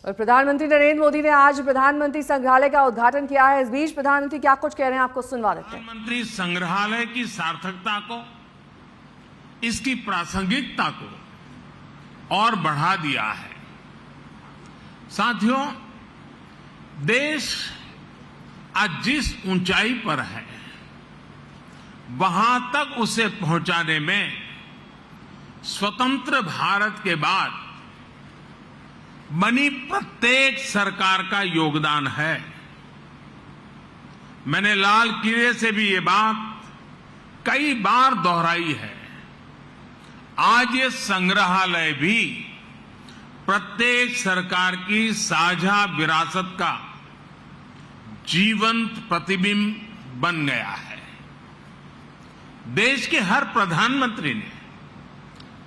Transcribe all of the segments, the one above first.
और प्रधानमंत्री नरेंद्र मोदी ने आज प्रधानमंत्री संग्रहालय का उद्घाटन किया है। इस बीच प्रधानमंत्री क्या कुछ कह रहे हैं, आपको सुनवा देते हैं। प्रधानमंत्री संग्रहालय की सार्थकता को, इसकी प्रासंगिकता को और बढ़ा दिया है। साथियों, देश आज जिस ऊंचाई पर है, वहां तक उसे पहुंचाने में स्वतंत्र भारत के बाद बनी प्रत्येक सरकार का योगदान है। मैंने लाल किले से भी ये बात कई बार दोहराई है। आज ये संग्रहालय भी प्रत्येक सरकार की साझा विरासत का जीवंत प्रतिबिंब बन गया है। देश के हर प्रधानमंत्री ने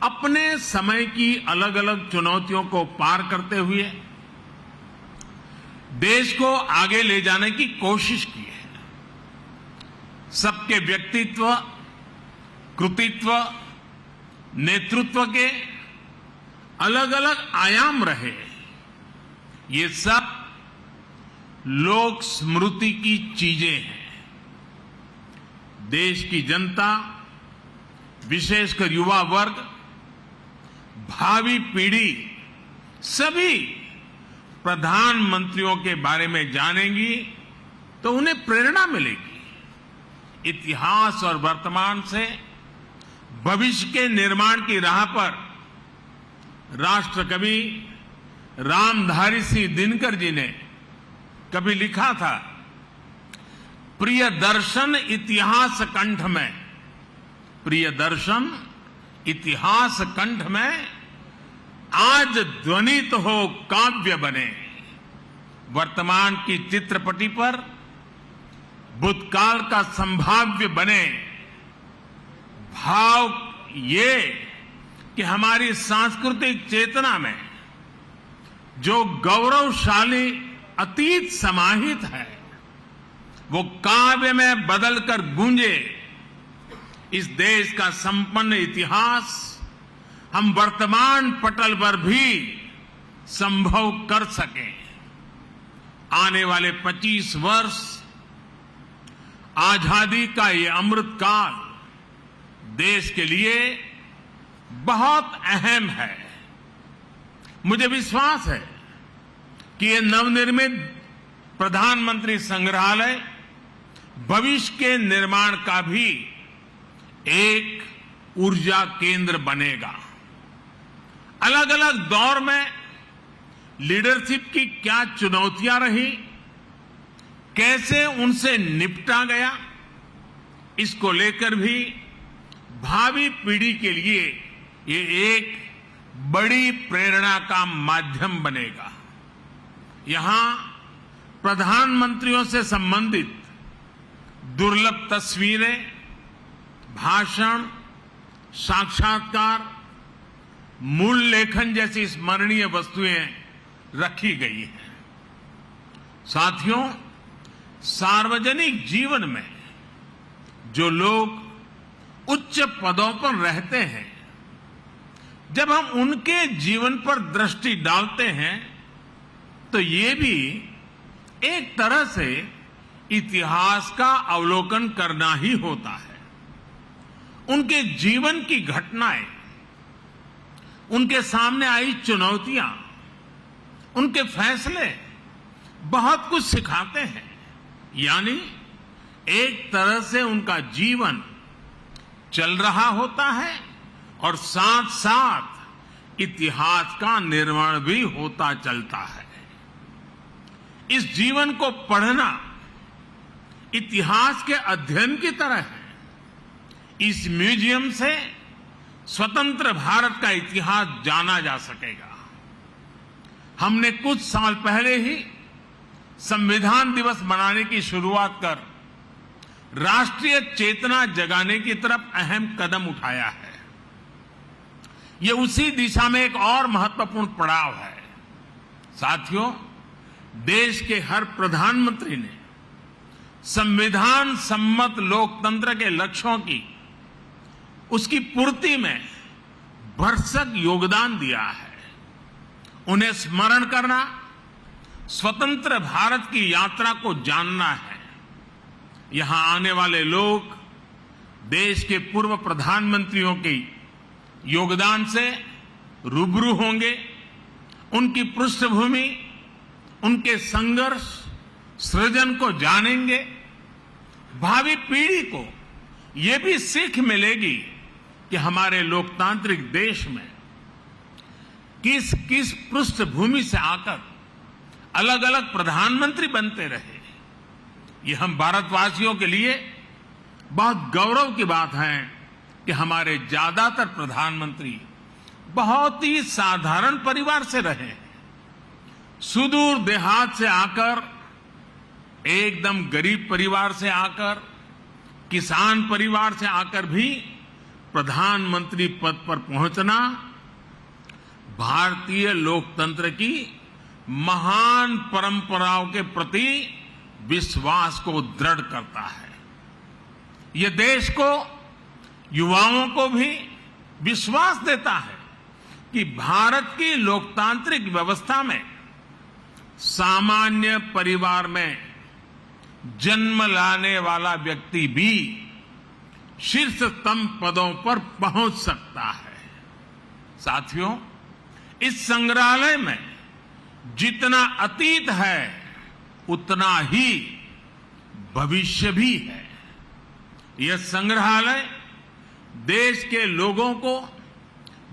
अपने समय की अलग अलग चुनौतियों को पार करते हुए देश को आगे ले जाने की कोशिश की है। सबके व्यक्तित्व, कृतित्व, नेतृत्व के अलग अलग आयाम रहे। ये सब लोक स्मृति की चीजें हैं। देश की जनता, विशेषकर युवा वर्ग, भावी पीढ़ी सभी प्रधानमंत्रियों के बारे में जानेंगी तो उन्हें प्रेरणा मिलेगी। इतिहास और वर्तमान से भविष्य के निर्माण की राह पर राष्ट्रकवि रामधारी सिंह दिनकर जी ने कभी लिखा था, प्रिय दर्शन इतिहास कंठ में, प्रिय दर्शन इतिहास कंठ में, आज ध्वनित हो काव्य बने। वर्तमान की चित्रपटी पर भूतकाल का संभाव्य बने। भाव ये कि हमारी सांस्कृतिक चेतना में जो गौरवशाली अतीत समाहित है, वो काव्य में बदलकर गूंजे। इस देश का संपन्न इतिहास हम वर्तमान पटल पर भी संभव कर सकें। आने वाले 25 वर्ष आजादी का ये अमृत काल देश के लिए बहुत अहम है। मुझे विश्वास है कि ये नवनिर्मित प्रधानमंत्री संग्रहालय भविष्य के निर्माण का भी एक ऊर्जा केंद्र बनेगा। अलग अलग दौर में लीडरशिप की क्या चुनौतियां रही, कैसे उनसे निपटा गया, इसको लेकर भी भावी पीढ़ी के लिए ये एक बड़ी प्रेरणा का माध्यम बनेगा। यहां प्रधानमंत्रियों से संबंधित दुर्लभ तस्वीरें, भाषण, साक्षात्कार, मूल लेखन जैसी स्मरणीय वस्तुएं रखी गई हैं। साथियों, सार्वजनिक जीवन में जो लोग उच्च पदों पर रहते हैं, जब हम उनके जीवन पर दृष्टि डालते हैं तो ये भी एक तरह से इतिहास का अवलोकन करना ही होता है। उनके जीवन की घटनाएं, उनके सामने आई चुनौतियां, उनके फैसले बहुत कुछ सिखाते हैं। यानी एक तरह से उनका जीवन चल रहा होता है और साथ साथ इतिहास का निर्माण भी होता चलता है। इस जीवन को पढ़ना इतिहास के अध्ययन की तरह है। इस म्यूजियम से स्वतंत्र भारत का इतिहास जाना जा सकेगा। हमने कुछ साल पहले ही संविधान दिवस मनाने की शुरुआत कर राष्ट्रीय चेतना जगाने की तरफ अहम कदम उठाया है। ये उसी दिशा में एक और महत्वपूर्ण पड़ाव है। साथियों, देश के हर प्रधानमंत्री ने संविधान सम्मत लोकतंत्र के लक्ष्यों की, उसकी पूर्ति में भरसक योगदान दिया है। उन्हें स्मरण करना स्वतंत्र भारत की यात्रा को जानना है। यहां आने वाले लोग देश के पूर्व प्रधानमंत्रियों के योगदान से रूबरू होंगे, उनकी पृष्ठभूमि, उनके संघर्ष, सृजन को जानेंगे। भावी पीढ़ी को ये भी सीख मिलेगी कि हमारे लोकतांत्रिक देश में किस किस पृष्ठभूमि से आकर अलग अलग प्रधानमंत्री बनते रहे। ये हम भारतवासियों के लिए बहुत गौरव की बात है कि हमारे ज्यादातर प्रधानमंत्री बहुत ही साधारण परिवार से रहे हैं। सुदूर देहात से आकर, एकदम गरीब परिवार से आकर, किसान परिवार से आकर भी प्रधानमंत्री पद पर पहुंचना भारतीय लोकतंत्र की महान परंपराओं के प्रति विश्वास को दृढ़ करता है। यह देश को, युवाओं को भी विश्वास देता है कि भारत की लोकतांत्रिक व्यवस्था में सामान्य परिवार में जन्म लाने वाला व्यक्ति भी शीर्षतम पदों पर पहुंच सकता है। साथियों, इस संग्रहालय में जितना अतीत है उतना ही भविष्य भी है। यह संग्रहालय देश के लोगों को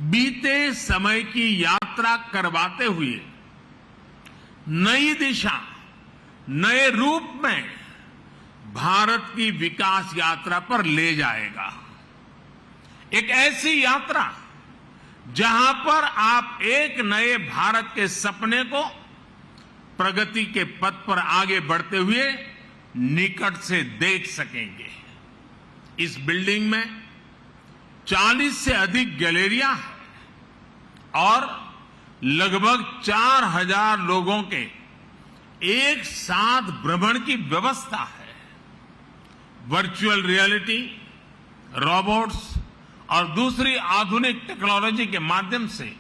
बीते समय की यात्रा करवाते हुए नई दिशा, नए रूप में भारत की विकास यात्रा पर ले जाएगा। एक ऐसी यात्रा जहां पर आप एक नए भारत के सपने को प्रगति के पथ पर आगे बढ़ते हुए निकट से देख सकेंगे। इस बिल्डिंग में 40 से अधिक गैलरियां हैं और लगभग 4000 लोगों के एक साथ भ्रमण की व्यवस्था है। वर्चुअल रियलिटी, रोबोट्स और दूसरी आधुनिक टेक्नोलॉजी के माध्यम से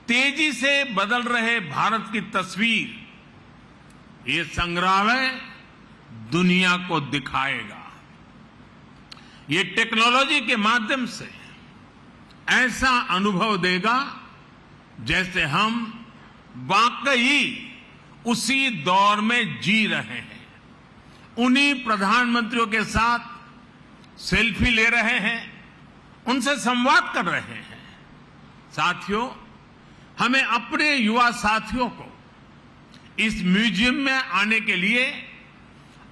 तेजी से बदल रहे भारत की तस्वीर ये संग्रहालय दुनिया को दिखाएगा। ये टेक्नोलॉजी के माध्यम से ऐसा अनुभव देगा जैसे हम वाकई उसी दौर में जी रहे हैं। उन्हीं प्रधानमंत्रियों के साथ सेल्फी ले रहे हैं, उनसे संवाद कर रहे हैं। साथियों, हमें अपने युवा साथियों को इस म्यूजियम में आने के लिए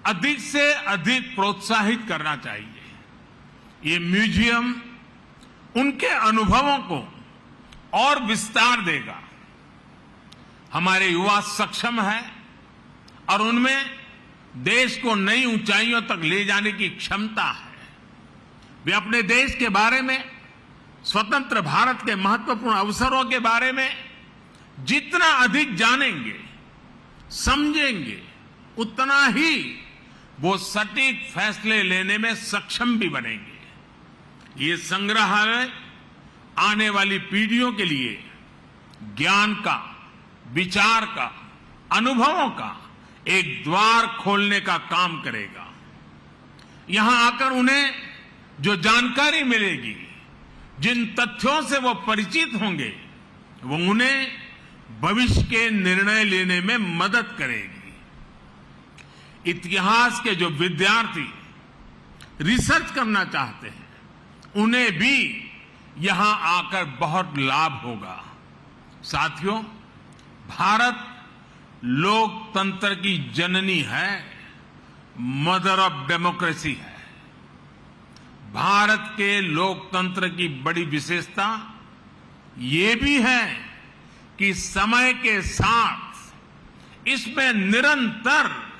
अधिक से अधिक प्रोत्साहित करना चाहिए। ये म्यूजियम उनके अनुभवों को और विस्तार देगा। हमारे युवा सक्षम हैं और उनमें देश को नई ऊंचाइयों तक ले जाने की क्षमता है। वे अपने देश के बारे में, स्वतंत्र भारत के महत्वपूर्ण अवसरों के बारे में जितना अधिक जानेंगे, समझेंगे, उतना ही वो सटीक फैसले लेने में सक्षम भी बनेंगे। ये संग्रहालय आने वाली पीढ़ियों के लिए ज्ञान का, विचार का, अनुभवों का एक द्वार खोलने का काम करेगा। यहां आकर उन्हें जो जानकारी मिलेगी, जिन तथ्यों से वो परिचित होंगे, वो उन्हें भविष्य के निर्णय लेने में मदद करेगी। इतिहास के जो विद्यार्थी रिसर्च करना चाहते हैं, उन्हें भी यहां आकर बहुत लाभ होगा। साथियों, भारत लोकतंत्र की जननी है, मदर ऑफ डेमोक्रेसी है। भारत के लोकतंत्र की बड़ी विशेषता ये भी है कि समय के साथ इसमें निरंतर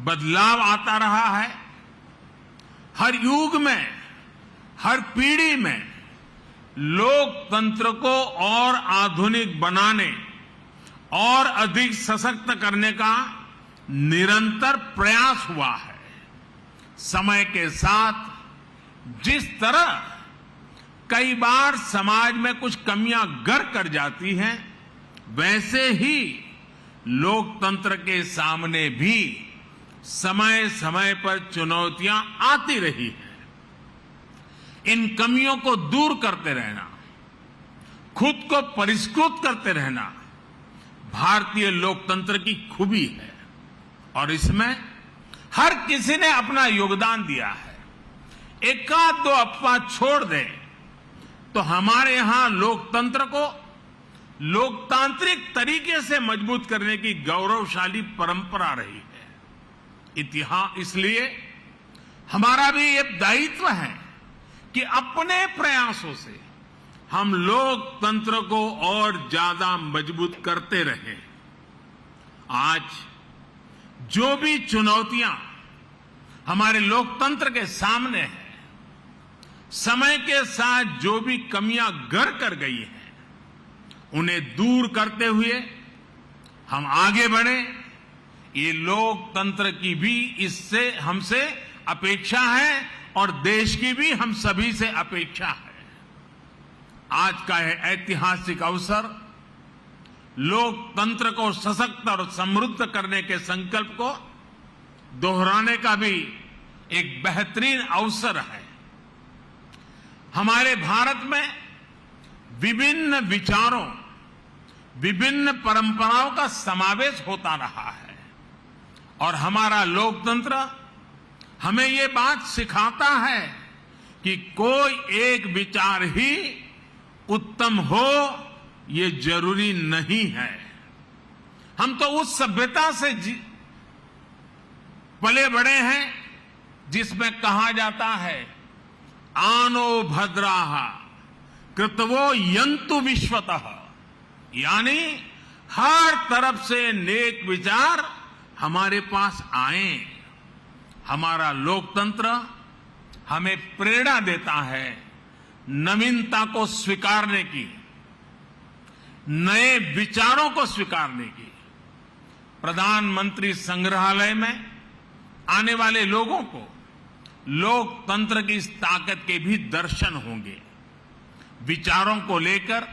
बदलाव आता रहा है। हर युग में, हर पीढ़ी में लोकतंत्र को और आधुनिक बनाने और अधिक सशक्त करने का निरंतर प्रयास हुआ है। समय के साथ जिस तरह कई बार समाज में कुछ कमियां घर कर जाती हैं, वैसे ही लोकतंत्र के सामने भी समय समय पर चुनौतियां आती रही है। इन कमियों को दूर करते रहना, खुद को परिष्कृत करते रहना भारतीय लोकतंत्र की खूबी है और इसमें हर किसी ने अपना योगदान दिया है। एकाध दो अफवाह छोड़ दें तो हमारे यहां लोकतंत्र को लोकतांत्रिक तरीके से मजबूत करने की गौरवशाली परंपरा रही है। इतिहास इसलिए हमारा भी ये दायित्व है कि अपने प्रयासों से हम लोकतंत्र को और ज्यादा मजबूत करते रहें। आज जो भी चुनौतियां हमारे लोकतंत्र के सामने हैं, समय के साथ जो भी कमियां घर कर गई हैं, उन्हें दूर करते हुए हम आगे बढ़े। ये लोकतंत्र की भी इससे हमसे अपेक्षा है और देश की भी हम सभी से अपेक्षा है। आज का यह ऐतिहासिक अवसर लोकतंत्र को सशक्त और समृद्ध करने के संकल्प को दोहराने का भी एक बेहतरीन अवसर है। हमारे भारत में विभिन्न विचारों, विभिन्न परंपराओं का समावेश होता रहा है और हमारा लोकतंत्र हमें ये बात सिखाता है कि कोई एक विचार ही उत्तम हो ये जरूरी नहीं है। हम तो उस सभ्यता से पले बड़े हैं जिसमें कहा जाता है आनो भद्राः कृतवो यन्तु विश्वतः, यानी हर तरफ से नेक विचार हमारे पास आए। हमारा लोकतंत्र हमें प्रेरणा देता है नवीनता को स्वीकारने की, नए विचारों को स्वीकारने की। प्रधानमंत्री संग्रहालय में आने वाले लोगों को लोकतंत्र की इस ताकत के भी दर्शन होंगे। विचारों को लेकर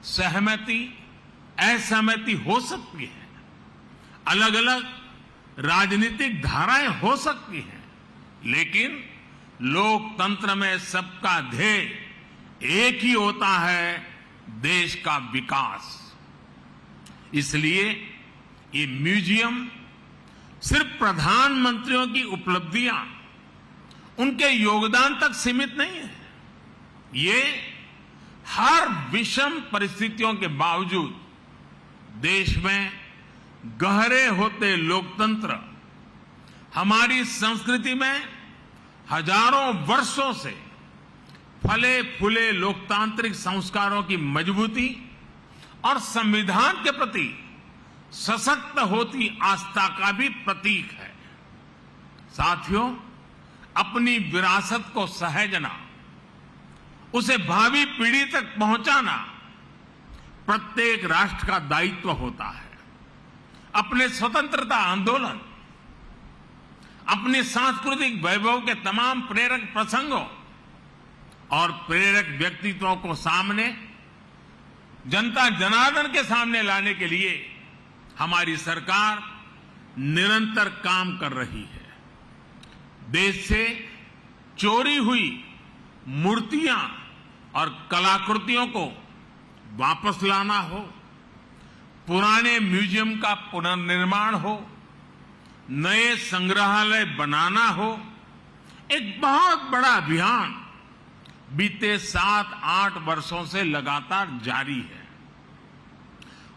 सहमति, असहमति हो सकती है, अलग अलग राजनीतिक धाराएं हो सकती हैं, लेकिन लोकतंत्र में सबका ध्येय एक ही होता है, देश का विकास। इसलिए ये म्यूजियम सिर्फ प्रधानमंत्रियों की उपलब्धियां, उनके योगदान तक सीमित नहीं है। ये हर विषम परिस्थितियों के बावजूद देश में गहरे होते लोकतंत्र, हमारी संस्कृति में हजारों वर्षों से फले फूले लोकतांत्रिक संस्कारों की मजबूती और संविधान के प्रति सशक्त होती आस्था का भी प्रतीक है। साथियों, अपनी विरासत को सहेजना, उसे भावी पीढ़ी तक पहुंचाना प्रत्येक राष्ट्र का दायित्व होता है। अपने स्वतंत्रता आंदोलन, अपने सांस्कृतिक वैभव के तमाम प्रेरक प्रसंगों और प्रेरक व्यक्तित्वों को सामने, जनता जनार्दन के सामने लाने के लिए हमारी सरकार निरंतर काम कर रही है। देश से चोरी हुई मूर्तियां और कलाकृतियों को वापस लाना हो, पुराने म्यूजियम का पुनर्निर्माण हो, नए संग्रहालय बनाना हो, एक बहुत बड़ा अभियान बीते 7-8 वर्षों से लगातार जारी है।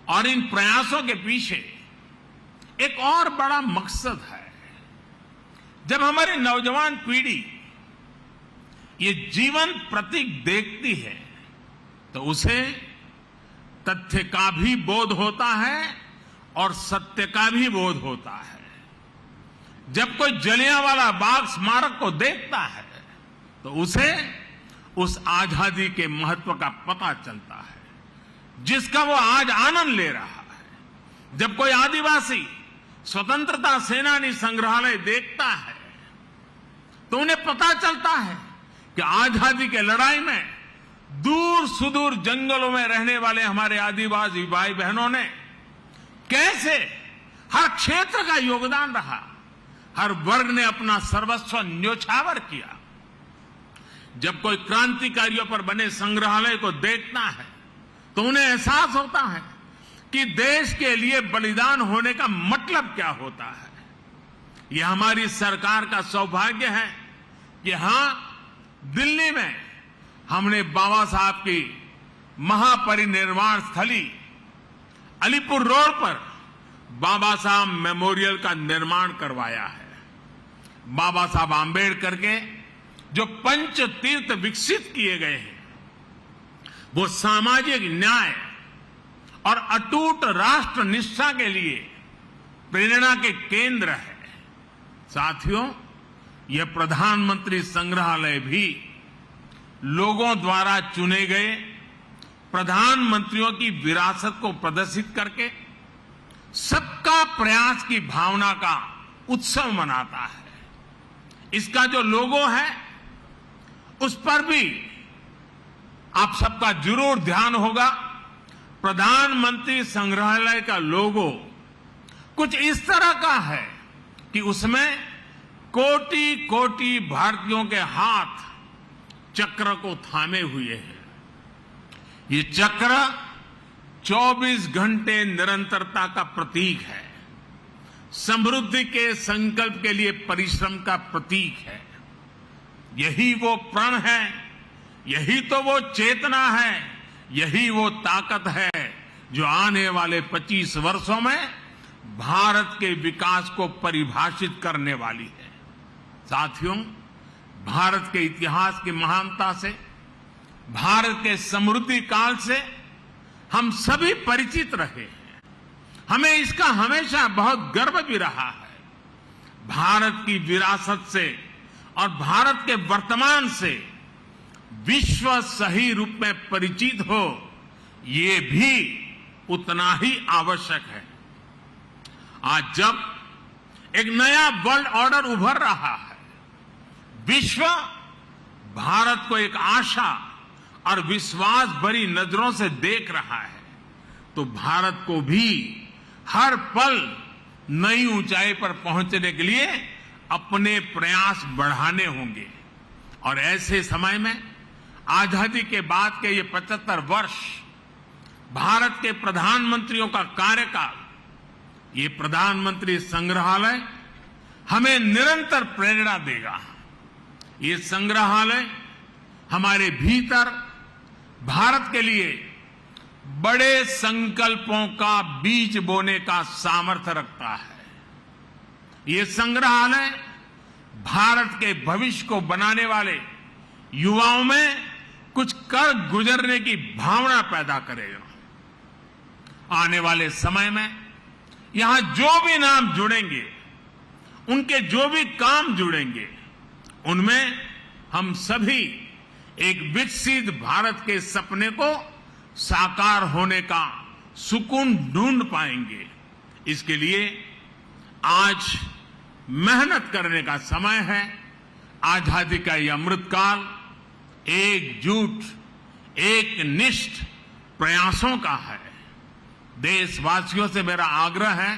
और इन प्रयासों के पीछे एक और बड़ा मकसद है। जब हमारी नौजवान पीढ़ी ये जीवन प्रतीक देखती है तो उसे तथ्य का भी बोध होता है और सत्य का भी बोध होता है। जब कोई जलियांवाला बाग स्मारक को देखता है तो उसे उस आजादी के महत्व का पता चलता है, जिसका वो आज आनंद ले रहा है। जब कोई आदिवासी स्वतंत्रता सेनानी संग्रहालय देखता है तो उन्हें पता चलता है कि आजादी के लड़ाई में दूर सुदूर जंगलों में रहने वाले हमारे आदिवासी भाई बहनों ने कैसे हर क्षेत्र का योगदान रहा, हर वर्ग ने अपना सर्वस्व न्योछावर किया। जब कोई क्रांतिकारियों पर बने संग्रहालय को देखता है तो उन्हें एहसास होता है कि देश के लिए बलिदान होने का मतलब क्या होता है। यह हमारी सरकार का सौभाग्य है कि हां, दिल्ली में हमने बाबा साहब की महापरिनिर्वाण स्थली अलीपुर रोड पर बाबा साहब मेमोरियल का निर्माण करवाया है। बाबा साहब आंबेडकर के जो पंच तीर्थ विकसित किए गए हैं वो सामाजिक न्याय और अटूट राष्ट्र निष्ठा के लिए प्रेरणा के केंद्र है। साथियों, यह प्रधानमंत्री संग्रहालय भी लोगों द्वारा चुने गए प्रधानमंत्रियों की विरासत को प्रदर्शित करके सबका प्रयास की भावना का उत्सव मनाता है। इसका जो लोगो है उस पर भी आप सबका जरूर ध्यान होगा। प्रधानमंत्री संग्रहालय का लोगो कुछ इस तरह का है कि उसमें कोटि कोटि भारतीयों के हाथ चक्र को थामे हुए हैं। ये चक्र 24 घंटे निरंतरता का प्रतीक है, समृद्धि के संकल्प के लिए परिश्रम का प्रतीक है। यही वो प्रण है, यही तो वो चेतना है, यही वो ताकत है जो आने वाले 25 वर्षों में भारत के विकास को परिभाषित करने वाली है। साथियों, भारत के इतिहास की महानता से, भारत के समृद्धि काल से हम सभी परिचित रहे हैं। हमें इसका हमेशा बहुत गर्व भी रहा है। भारत की विरासत से और भारत के वर्तमान से विश्व सही रूप में परिचित हो, ये भी उतना ही आवश्यक है। आज जब एक नया वर्ल्ड ऑर्डर उभर रहा है, विश्व भारत को एक आशा और विश्वास भरी नजरों से देख रहा है, तो भारत को भी हर पल नई ऊंचाई पर पहुंचने के लिए अपने प्रयास बढ़ाने होंगे। और ऐसे समय में आजादी के बाद के ये 75 वर्ष, भारत के प्रधानमंत्रियों का कार्यकाल, ये प्रधानमंत्री संग्रहालय हमें निरंतर प्रेरणा देगा। ये संग्रहालय हमारे भीतर भारत के लिए बड़े संकल्पों का बीज बोने का सामर्थ्य रखता है। ये संग्रहालय भारत के भविष्य को बनाने वाले युवाओं में कुछ कर गुजरने की भावना पैदा करेगा। आने वाले समय में यहां जो भी नाम जुड़ेंगे, उनके जो भी काम जुड़ेंगे, उनमें हम सभी एक विकसित भारत के सपने को साकार होने का सुकून ढूंढ पाएंगे। इसके लिए आज मेहनत करने का समय है। आजादी का यह अमृतकाल एकजुट, एक निष्ठ प्रयासों का है। देशवासियों से मेरा आग्रह है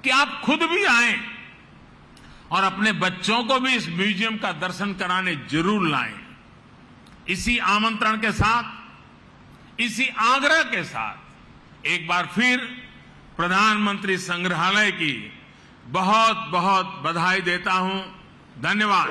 कि आप खुद भी आएं और अपने बच्चों को भी इस म्यूजियम का दर्शन कराने जरूर लाएं। इसी आमंत्रण के साथ, इसी आग्रह के साथ एक बार फिर प्रधानमंत्री संग्रहालय की बहुत बहुत बधाई देता हूं। धन्यवाद।